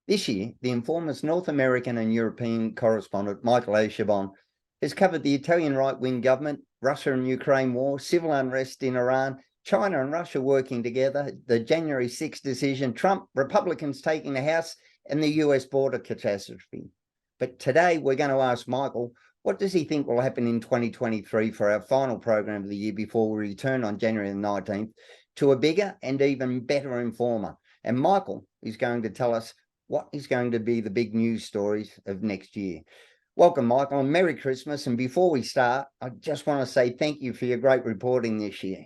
This year, the Informer's North American and European correspondent, Michael A. Charbon, has covered the Italian right-wing government, Russia and Ukraine war, civil unrest in Iran, China and Russia working together, the January 6th decision, Trump, Republicans taking the House, and the US border catastrophe. But today we're going to ask Michael, what does he think will happen in 2023 for our final program of the year before we return on January the 19th to a bigger and even better Informer? And Michael is going to tell us what is going to be the big news stories of next year. Welcome, Michael, and Merry Christmas. And before we start, I just want to say thank you for your great reporting this year.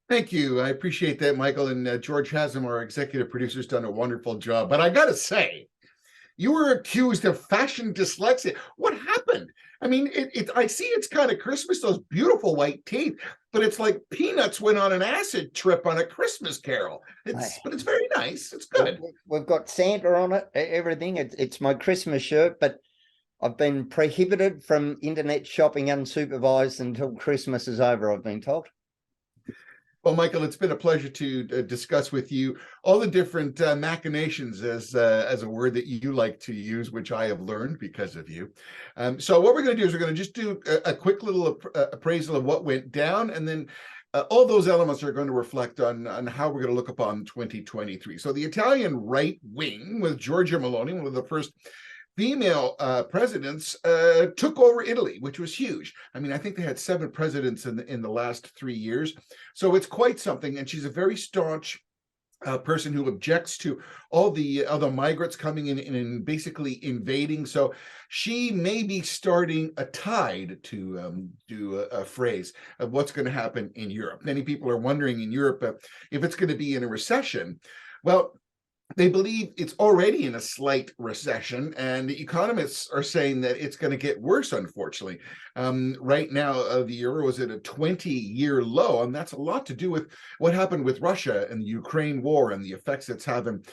Thank you. I appreciate that, Michael. And George Haslam, our executive producer, has done a wonderful job. But I got to say, you were accused of fashion dyslexia. What happened? I mean, I see it's kind of Christmas, those beautiful white teeth, but it's like Peanuts went on an acid trip on a Christmas carol. But it's very nice. It's good. We've got Santa on it, everything. It's my Christmas shirt, but I've been prohibited from internet shopping unsupervised until Christmas is over, I've been told. Well, Michael, it's been a pleasure to discuss with you all the different machinations, as a word that you like to use, which I have learned because of you. So what we're going to do is we're going to just do a quick little appraisal of what went down, and then all those elements are going to reflect on how we're going to look upon 2023. So the Italian right wing, with Giorgia Meloni, one of the first female presidents, took over Italy, which was huge. I mean, I think they had 7 presidents in the last 3 years. So it's quite something. And she's a very staunch person who objects to all the other migrants coming in and basically invading. So she may be starting a tide, to do a phrase, of what's going to happen in Europe. Many people are wondering in Europe if it's going to be in a recession. Well, they believe it's already in a slight recession, and the economists are saying that it's going to get worse, unfortunately. Right now, the euro is at a 20-year low, and that's a lot to do with what happened with Russia and the Ukraine war and the effects it's having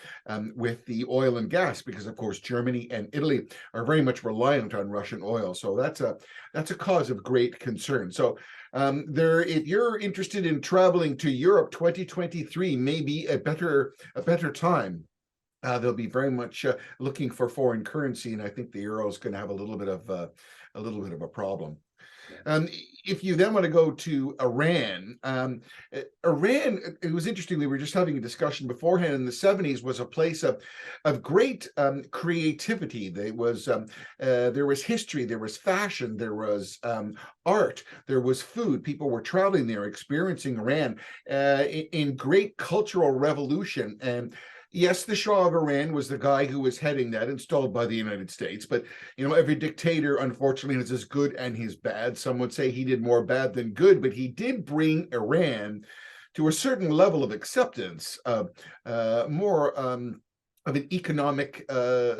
with the oil and gas, because, of course, Germany and Italy are very much reliant on Russian oil. So that's a cause of great concern. So if you're interested in traveling to Europe, 2023 may be a better time. They'll be very much looking for foreign currency, and I think the euro is going to have a little bit of a problem. If you then want to go to Iran, Iran, it was interesting. We were just having a discussion beforehand. In the 70s was a place of great creativity. There was history, there was fashion, there was art, there was food. People were traveling there, experiencing Iran in great cultural revolution. And yes, the Shah of Iran was the guy who was heading that, installed by the United States. But, you know, every dictator, unfortunately, has his good and his bad. Some would say he did more bad than good, but he did bring Iran to a certain level of acceptance, more of an economic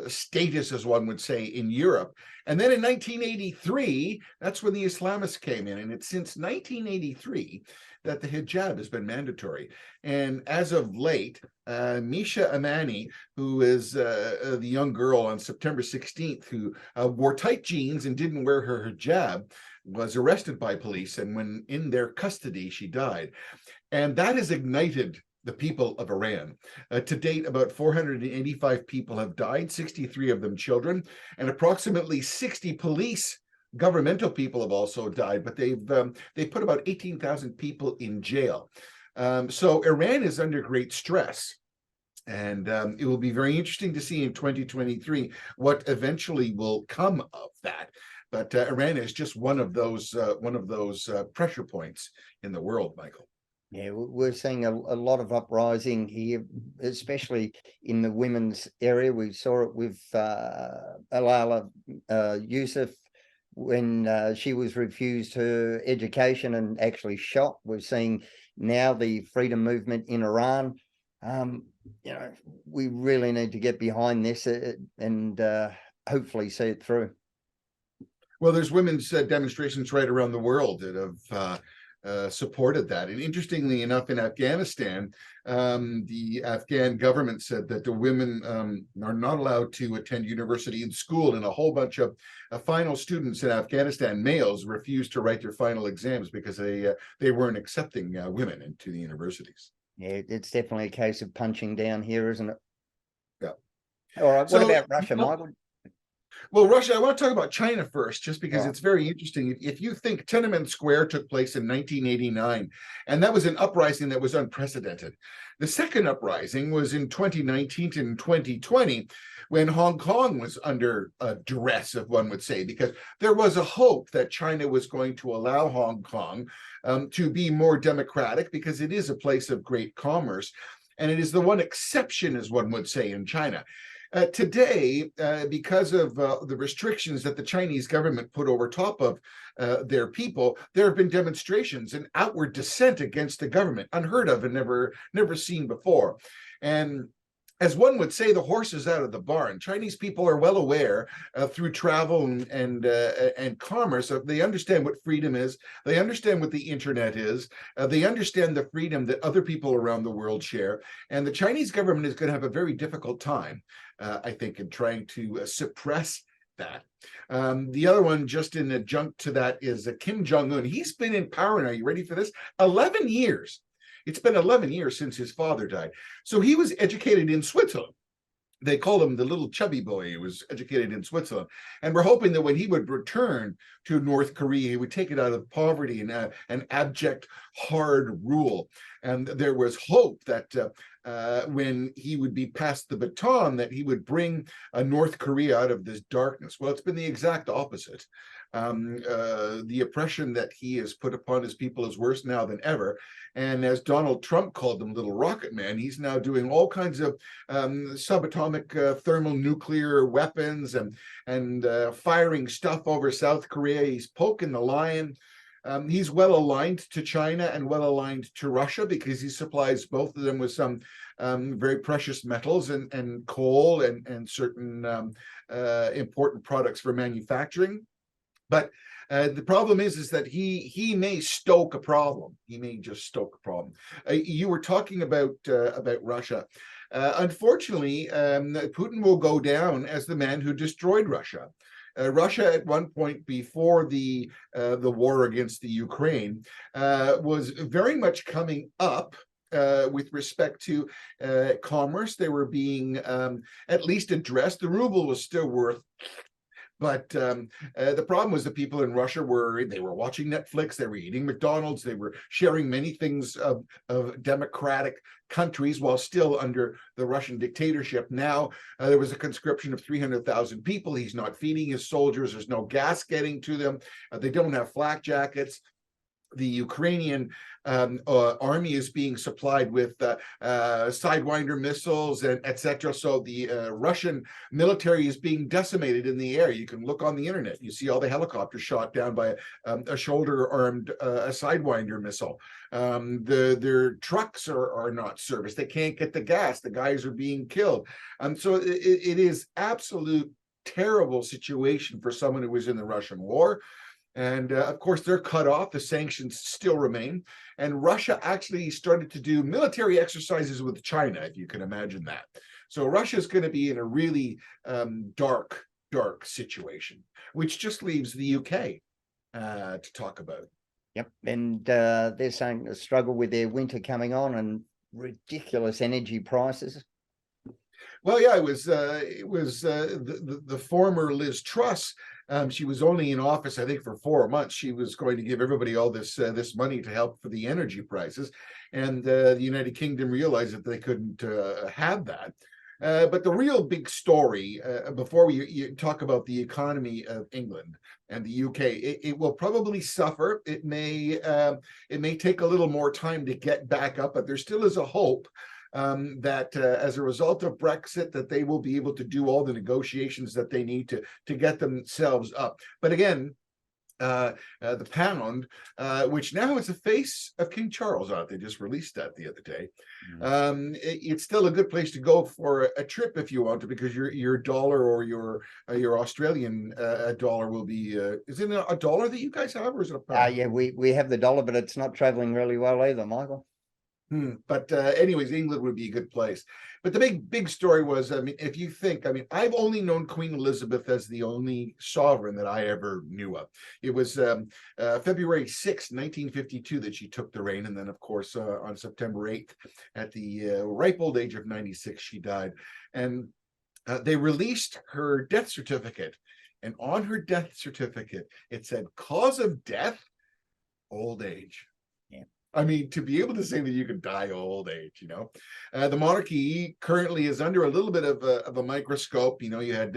status, as one would say, in Europe. And then in 1983, that's when the Islamists came in. And it's since 1983 that the hijab has been mandatory. And as of late, Misha Amani, who is the young girl on September 16th who wore tight jeans and didn't wear her hijab, was arrested by police. And when in their custody, she died. And that has ignited the people of Iran. To date, about 485 people have died, 63 of them children, and approximately 60 police governmental people have also died, but they've put about 18,000 people in jail. So Iran is under great stress. And it will be very interesting to see in 2023 what eventually will come of that. But Iran is just one of those pressure points in the world, Michael. Yeah, we're seeing a lot of uprising here, especially in the women's area. We saw it with Alala Yusuf when she was refused her education and actually shot. We're seeing now the freedom movement in Iran. You know, we really need to get behind this and hopefully see it through. Well, there's women's demonstrations right around the world that have supported that. And interestingly enough, in Afghanistan, the Afghan government said that the women are not allowed to attend university and school, and a whole bunch of final students in Afghanistan, males, refused to write their final exams because they weren't accepting women into the universities. Yeah, it's definitely a case of punching down here, isn't it? Yeah. All right. What So, about Russia, Michael? well, Russia, I want to talk about China first, just All because right. it's very interesting. If you think Tiananmen Square took place in 1989, and that was an uprising that was unprecedented. The second uprising was in 2019 and 2020, when Hong Kong was under duress, if one would say, because there was a hope that China was going to allow Hong Kong to be more democratic, because it is a place of great commerce. And it is the one exception, as one would say, in China. Today, because of the restrictions that the Chinese government put over top of their people, there have been demonstrations and outward dissent against the government, unheard of and never seen before. And as one would say, the horse is out of the barn. Chinese people are well aware through travel and commerce. They understand what freedom is. They understand what the internet is. They understand the freedom that other people around the world share. And the Chinese government is going to have a very difficult time, I think, in trying to suppress that. The other one, just in adjunct to that, is Kim Jong-un. He's been in power now. Are you ready for this? 11 years. It's been 11 years since his father died. So he was educated in Switzerland. They called him the little chubby boy. He was educated in Switzerland. And we're hoping that when he would return to North Korea, he would take it out of poverty and an abject, hard rule. And there was hope that when he would be passed the baton, that he would bring North Korea out of this darkness. Well, it's been the exact opposite. The oppression that he has put upon his people is worse now than ever. And as Donald Trump called him, Little Rocket Man, he's now doing all kinds of subatomic thermonuclear weapons and firing stuff over South Korea. He's poking the lion. He's well aligned to China and well aligned to Russia, because he supplies both of them with some very precious metals and coal and certain important products for manufacturing. But the problem is that he may stoke a problem. He may just stoke a problem. You were talking about Russia. Unfortunately, Putin will go down as the man who destroyed Russia. Russia, at one point before the war against the Ukraine, was very much coming up with respect to commerce. They were being at least addressed. The ruble was still worth. But the problem was the people in Russia were watching Netflix, they were eating McDonald's, they were sharing many things of democratic countries while still under the Russian dictatorship. Now there was a conscription of 300,000 people. He's not feeding his soldiers. There's no gas getting to them. They don't have flak jackets. The Ukrainian army is being supplied with Sidewinder missiles and etc. So the Russian military is being decimated in the air. You can look on the internet. You see all the helicopters shot down by a shoulder-armed Sidewinder missile. Their trucks are not serviced. They can't get the gas. The guys are being killed. So it is absolute terrible situation for someone who was in the Russian war. And of course, they're cut off. The sanctions still remain. And Russia actually started to do military exercises with China, if you can imagine that. So Russia is going to be in a really dark situation, which just leaves the UK to talk about. Yep. And they're saying a struggle with their winter coming on and ridiculous energy prices. Well, yeah, it was the former Liz Truss. She was only in office, I think, for 4 months. She was going to give everybody all this money to help for the energy prices, and the United Kingdom realized that they couldn't have that. But the real big story, before we talk about the economy of England and the UK, it will probably suffer. It may take a little more time to get back up, but there still is a hope that as a result of Brexit, that they will be able to do all the negotiations that they need to get themselves up. But again, the pound, which now is the face of King Charles out. They just released that the other day. It's still a good place to go for a trip if you want to, because your dollar or your Australian dollar will be. Is it a dollar that you guys have, or is it a pound? Yeah, we have the dollar, but it's not traveling really well either, Michael. But anyways, England would be a good place. But the big story was, I mean, if you think, I mean, I've only known Queen Elizabeth as the only sovereign that I ever knew of. It was February 6, 1952 that she took the reign. And then, of course, on September 8th, at the ripe old age of 96, she died. And they released her death certificate. And on her death certificate, it said cause of death, old age. Yeah. I mean, to be able to say that you could die of old age, the monarchy currently is under a little bit of a microscope. You had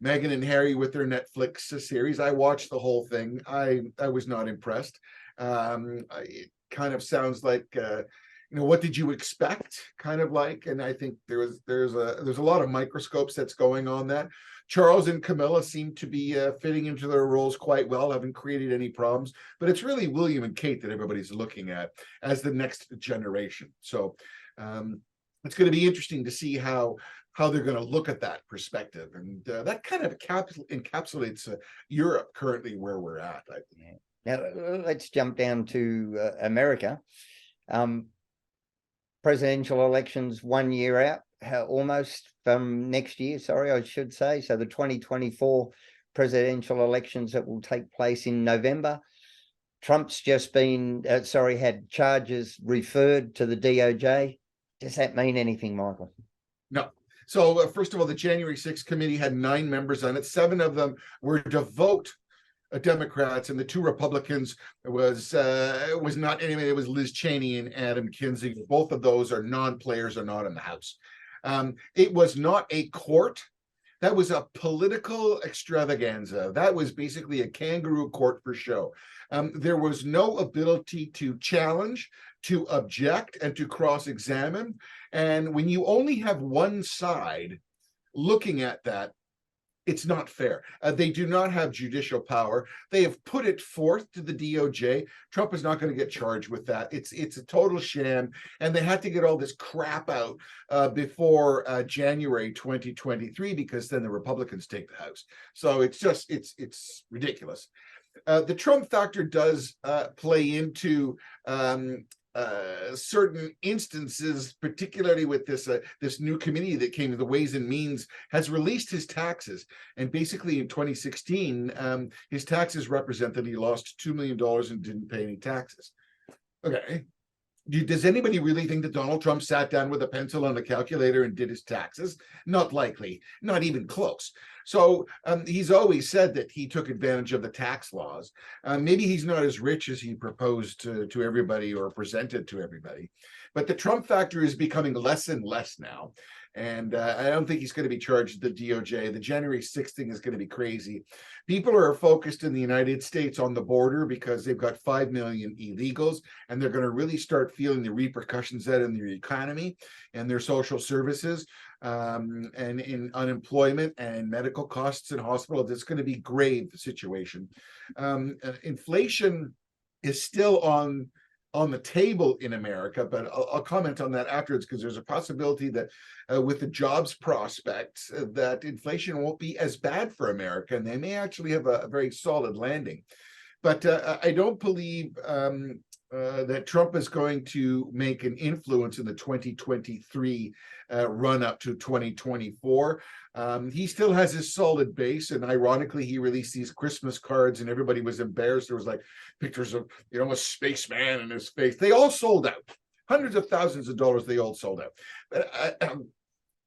Meghan and Harry with their Netflix series. I watched the whole thing. I was not impressed. It kind of sounds like, what did you expect? Kind of like, and I think there's a lot of microscopes that's going on that. Charles and Camilla seem to be fitting into their roles quite well, haven't created any problems, but it's really William and Kate that everybody's looking at as the next generation. So it's going to be interesting to see how they're going to look at that perspective. And that kind of encapsulates Europe currently where we're at. Now, let's jump down to America. Presidential elections 1 year out, almost from next year, sorry, I should say. So the 2024 presidential elections that will take place in November. Trump's just been, had charges referred to the DOJ. Does that mean anything, Michael? No. So first of all, the January 6th committee had 9 members on it. 7 of them were devout Democrats, and the 2 Republicans was not anybody. It was Liz Cheney and Adam Kinzinger. Both of those are non-players, are not in the House. It was not a court. That was a political extravaganza. That was basically a kangaroo court for show. There was no ability to challenge, to object, and to cross-examine. And when you only have one side looking at that, it's not fair. They do not have judicial power. They have put it forth to the DOJ. Trump is not going to get charged with that. It's a total sham, and they had to get all this crap out before January 2023, because then the Republicans take the House. So it's ridiculous. The Trump factor does play into certain instances, particularly with this new committee that came to the Ways and Means, has released his taxes. And basically in 2016, his taxes represent that he lost $2 million and didn't pay any taxes. Okay. Does anybody really think that Donald Trump sat down with a pencil and a calculator and did his taxes? Not likely, not even close. So he's always said that he took advantage of the tax laws. Maybe he's not as rich as he proposed to everybody or presented to everybody, but the Trump factor is becoming less and less now. And I don't think he's going to be charged with the DOJ. The January 6th thing is going to be crazy. People are focused in the United States on the border because they've got 5 million illegals, and they're going to really start feeling the repercussions of that in their economy and their social services, and in unemployment and medical costs in hospitals. It's going to be a grave situation. Inflation is still on the table in America, but I'll comment on that afterwards, because there's a possibility that with the jobs prospects, that inflation won't be as bad for America, and they may actually have a very solid landing. But I don't believe that Trump is going to make an influence in the 2023 run up to 2024. He still has his solid base, and ironically, he released these Christmas cards, and everybody was embarrassed. There was like pictures of a spaceman in his face. They all sold out. Hundreds of thousands of dollars. They all sold out.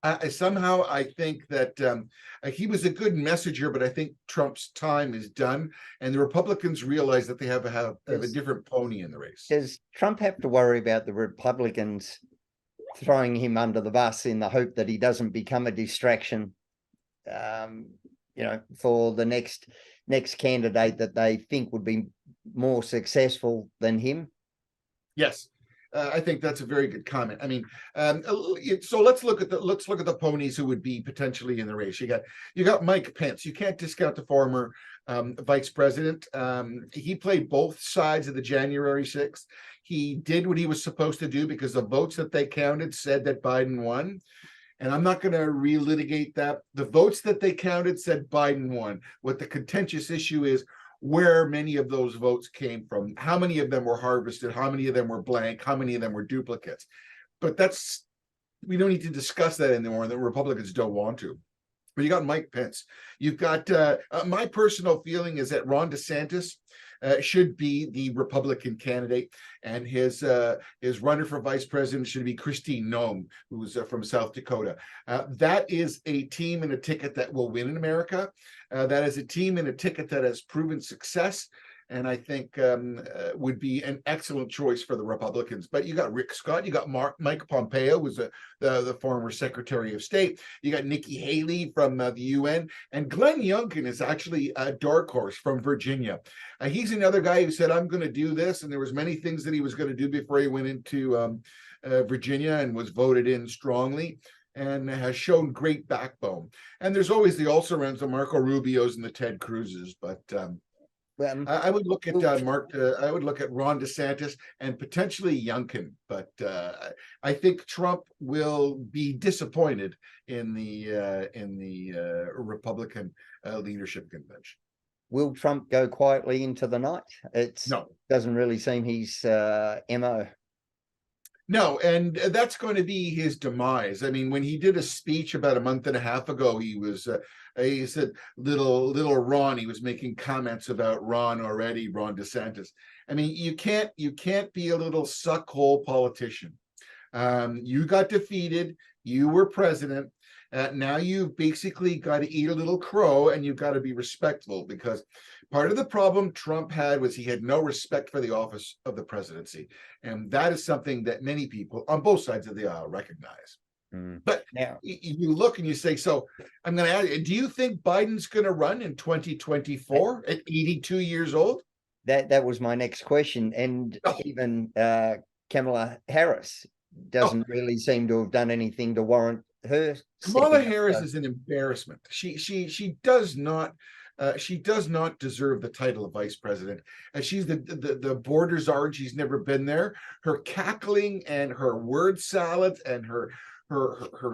But somehow I think that he was a good messenger, but I think Trump's time is done, and the Republicans realize that they have a different pony in the race. Does Trump have to worry about the Republicans throwing him under the bus in the hope that he doesn't become a distraction, for the next candidate that they think would be more successful than him? Yes. I think that's a very good comment. I mean, so let's look at the ponies who would be potentially in the race. You got Mike Pence. You can't discount the former vice president. He played both sides of the January 6th. He did what he was supposed to do because the votes that they counted said that Biden won. And I'm not going to relitigate that. The votes that they counted said Biden won. What the contentious issue is, where many of those votes came from, how many of them were harvested, how many of them were blank, how many of them were duplicates. But we don't need to discuss that anymore. The Republicans don't want to. But you got Mike Pence. You've got my personal feeling is that Ron DeSantis should be the Republican candidate, and his runner for vice president should be Kristi Noem, who's from South Dakota. That is a team and a ticket that will win in America. That is a team and a ticket that has proven success, and I think would be an excellent choice for the Republicans. But you got Rick Scott, you got Mike Pompeo, who's the former Secretary of State. You got Nikki Haley from the UN, and Glenn Youngkin is actually a dark horse from Virginia. He's another guy who said, "I'm going to do this," and there was many things that he was going to do before he went into Virginia and was voted in strongly, and has shown great backbone. And there's always the also-rans, the Marco Rubios and the Ted Cruzes, but I would look at I would look at Ron DeSantis and potentially Youngkin, but I think Trump will be disappointed in the Republican leadership convention. Will Trump go quietly into the night? No. Doesn't really seem his MO. No, and that's going to be his demise. I mean, when he did a speech about a month and a half ago, he said little Ron. He was making comments about Ron DeSantis. I mean, you can't be a little suckhole politician. You got defeated. You were president. Now you've basically got to eat a little crow, and you've got to be respectful, because part of the problem Trump had was he had no respect for the office of the presidency. And that is something that many people on both sides of the aisle recognize. But now you look and you say, so I'm going to ask you, do you think Biden's going to run in 2024 at 82 years old? That was my next question. And even Kamala Harris doesn't really seem to have done anything to warrant her. Kamala Harris is an embarrassment. She does not deserve the title of vice president. And she's the border czar. She's never been there. Her cackling and her word salad and her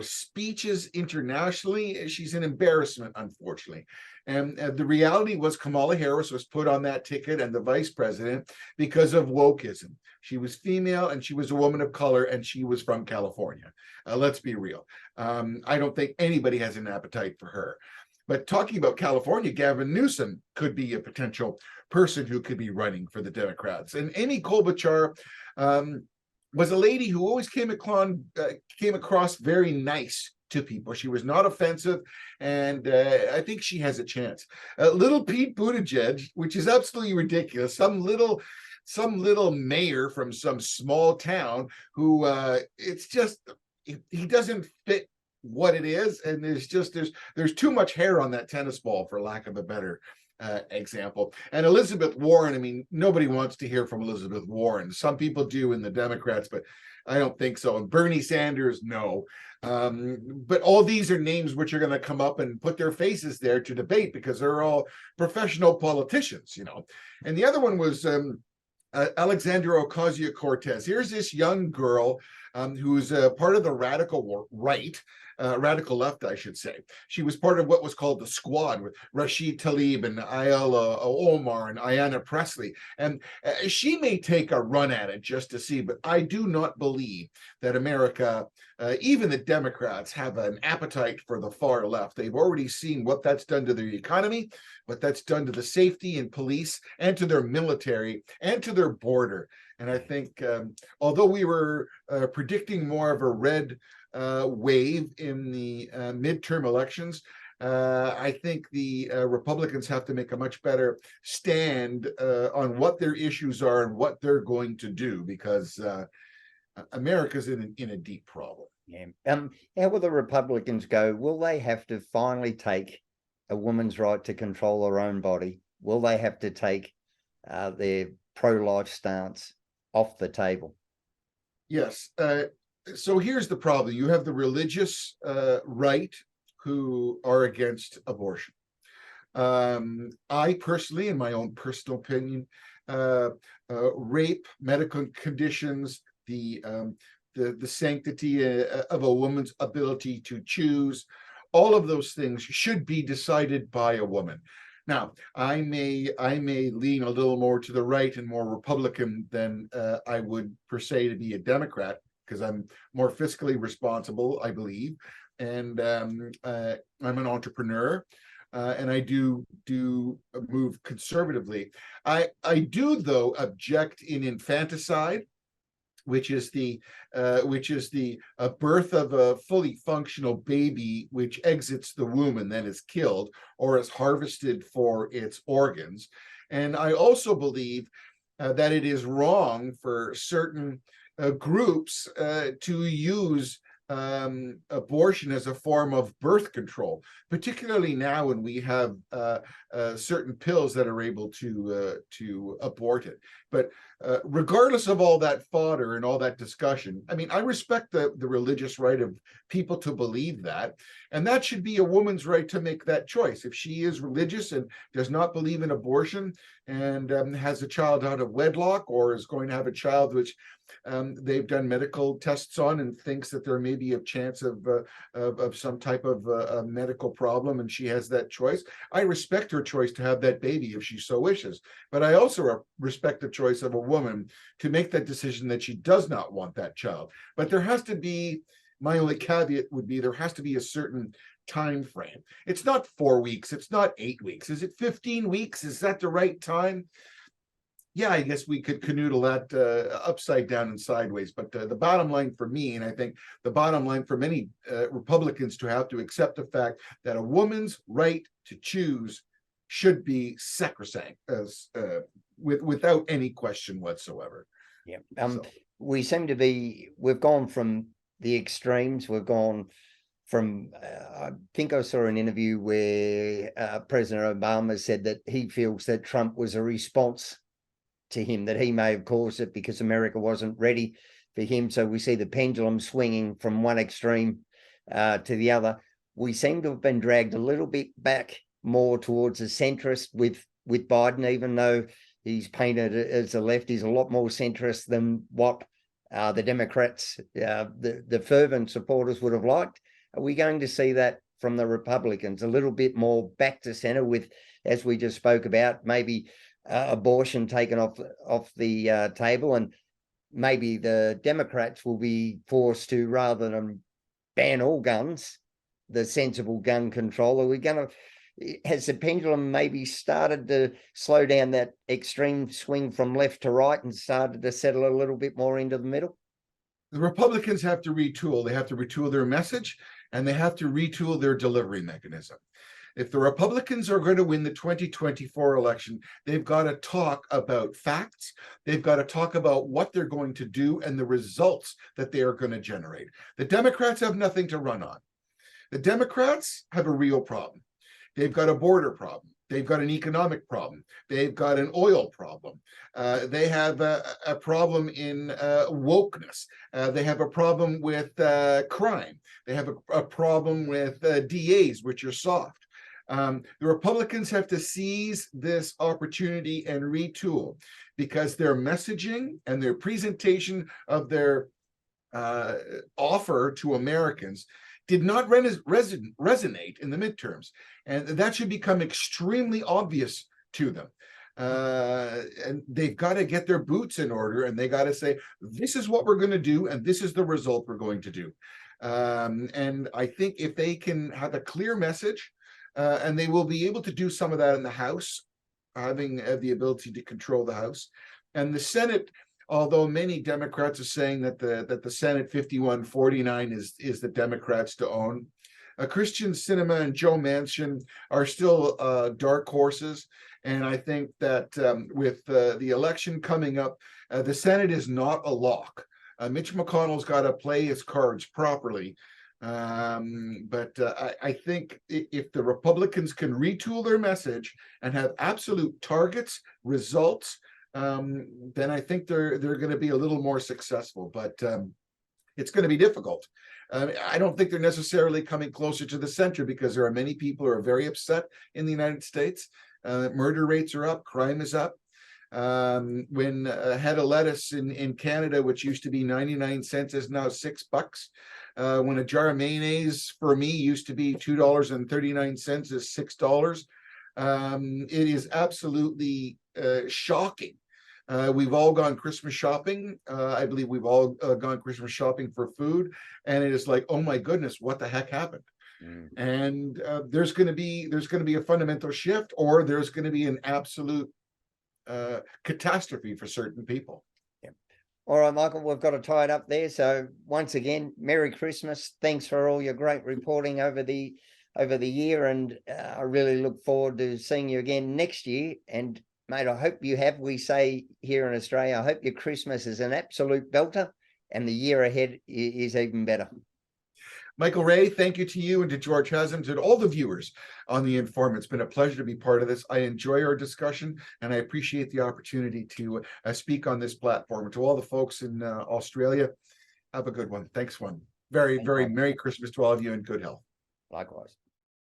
speeches internationally, she's an embarrassment, unfortunately. And the reality was Kamala Harris was put on that ticket and the vice president because of wokeism. She was female and she was a woman of color and she was from California. Let's be real. I don't think anybody has an appetite for her. But talking about California, Gavin Newsom could be a potential person who could be running for the Democrats. And Amy Klobuchar was a lady who always came across very nice to people. She was not offensive, and I think she has a chance. Little Pete Buttigieg, which is absolutely ridiculous, some little mayor from some small town who he doesn't fit what it is, and there's too much hair on that tennis ball, for lack of a better example. And Elizabeth Warren, I mean, nobody wants to hear from Elizabeth Warren. Some people do in the Democrats, but I don't think so. And Bernie Sanders, no. But all these are names which are going to come up and put their faces there to debate, because they're all professional politicians, And the other one was Alexandria Ocasio-Cortez. Here's this young girl who's part of the radical right, radical left, I should say. She was part of what was called the Squad with Rashid Tlaib and Ayala Omar and Ayanna Pressley. And she may take a run at it just to see, but I do not believe that America, even the Democrats, have an appetite for the far left. They've already seen what that's done to their economy, what that's done to the safety and police and to their military and to their border. And I think although we were predicting more of a red wave in the midterm elections, I think the Republicans have to make a much better stand on what their issues are and what they're going to do, because America's in a deep problem. Yeah. How will the Republicans go? Will they have to finally take a woman's right to control her own body? Will they have to take their pro-life stance off the table? Yes. So here's the problem. You have the religious right who are against abortion. I personally, in my own personal opinion, rape, medical conditions, the sanctity of a woman's ability to choose, all of those things should be decided by a woman. Now, I may lean a little more to the right and more Republican than I would per se to be a Democrat, because I'm more fiscally responsible, I believe, and I'm an entrepreneur. and I do move conservatively. I do, though, object in infanticide, which is the birth of a fully functional baby which exits the womb and then is killed or is harvested for its organs. And I also believe that it is wrong for certain groups to use abortion as a form of birth control, particularly now when we have certain pills that are able to abort it. But regardless of all that fodder and all that discussion, I mean, I respect the religious right of people to believe that, and that should be a woman's right to make that choice. If she is religious and does not believe in abortion and has a child out of wedlock, or is going to have a child which they've done medical tests on and thinks that there may be a chance of some type of medical problem, and she has that choice, I respect her choice to have that baby if she so wishes. But I also respect the choice of a woman to make that decision that she does not want that child. But there has to be, my only caveat would be, there has to be a certain time frame. It's not 4 weeks, it's not 8 weeks. Is it 15 weeks? Is that the right time? Yeah, I guess we could canoodle that upside down and sideways. But the bottom line for me, and I think the bottom line for many Republicans, to have to accept the fact that a woman's right to choose should be sacrosanct, as without any question whatsoever. Yeah. We seem to be, we've gone from the extremes. We've gone from, I think I saw an interview where President Obama said that he feels that Trump was a response to him, that he may have caused it because America wasn't ready for him. So we see the pendulum swinging from one extreme to the other. We seem to have been dragged a little bit back more towards a centrist with Biden, even though he's painted as a left. He's a lot more centrist than what the Democrats, the fervent supporters, would have liked. Are we going to see that from the Republicans, a little bit more back to center with, as we just spoke about, maybe abortion taken off the table, and maybe the Democrats will be forced to, rather than ban all guns, the sensible gun control? Are we going to, has the pendulum maybe started to slow down, that extreme swing from left to right, and started to settle a little bit more into the middle? The Republicans have to retool. They have to retool their message, and they have to retool their delivery mechanism. If the Republicans are going to win the 2024 election, they've got to talk about facts. They've got to talk about what they're going to do and the results that they are going to generate. The Democrats have nothing to run on. The Democrats have a real problem. They've got a border problem. They've got an economic problem. They've got an oil problem. They have a problem in wokeness. They have a problem with crime. They have a problem with DAs, which are soft. The Republicans have to seize this opportunity and retool, because their messaging and their presentation of their offer to Americans did not resonate in the midterms. And that should become extremely obvious to them. And they've got to get their boots in order, and they got to say, this is what we're going to do, and this is the result we're going to do. And I think if they can have a clear message, and they will be able to do some of that in the House, having the ability to control the House. And the Senate, although many Democrats are saying that the Senate 51-49 is the Democrats to own, Christian Sinema and Joe Manchin are still dark horses. And I think that with the election coming up, the Senate is not a lock. Mitch McConnell's got to play his cards properly. But I think if the Republicans can retool their message and have absolute targets, results, then I think they're going to be a little more successful. But it's going to be difficult. I don't think they're necessarily coming closer to the center, because there are many people who are very upset in the United States. Murder rates are up, crime is up. When a head of lettuce in Canada, which used to be 99 cents, is now $6. When a jar of mayonnaise for me used to be $2.39 is $6. It is absolutely shocking. We've all gone Christmas shopping. I believe we've all gone Christmas shopping for food, and it is like, oh my goodness, what the heck happened? And there's going to be a fundamental shift, or there's going to be an absolute catastrophe for certain people. All right, Michael, we've got to tie it up there. So once again, Merry Christmas. Thanks for all your great reporting over the year. And I really look forward to seeing you again next year. And mate, I hope you have, we say here in Australia, I hope your Christmas is an absolute belter and the year ahead is even better. Michael Ray, thank you to you and to George Haslam, and all the viewers on The Informer. It's been a pleasure to be part of this. I enjoy our discussion, and I appreciate the opportunity to speak on this platform. To all the folks in Australia, have a good one. Thanks, one. Very, very Merry Christmas to all of you and good health. Likewise.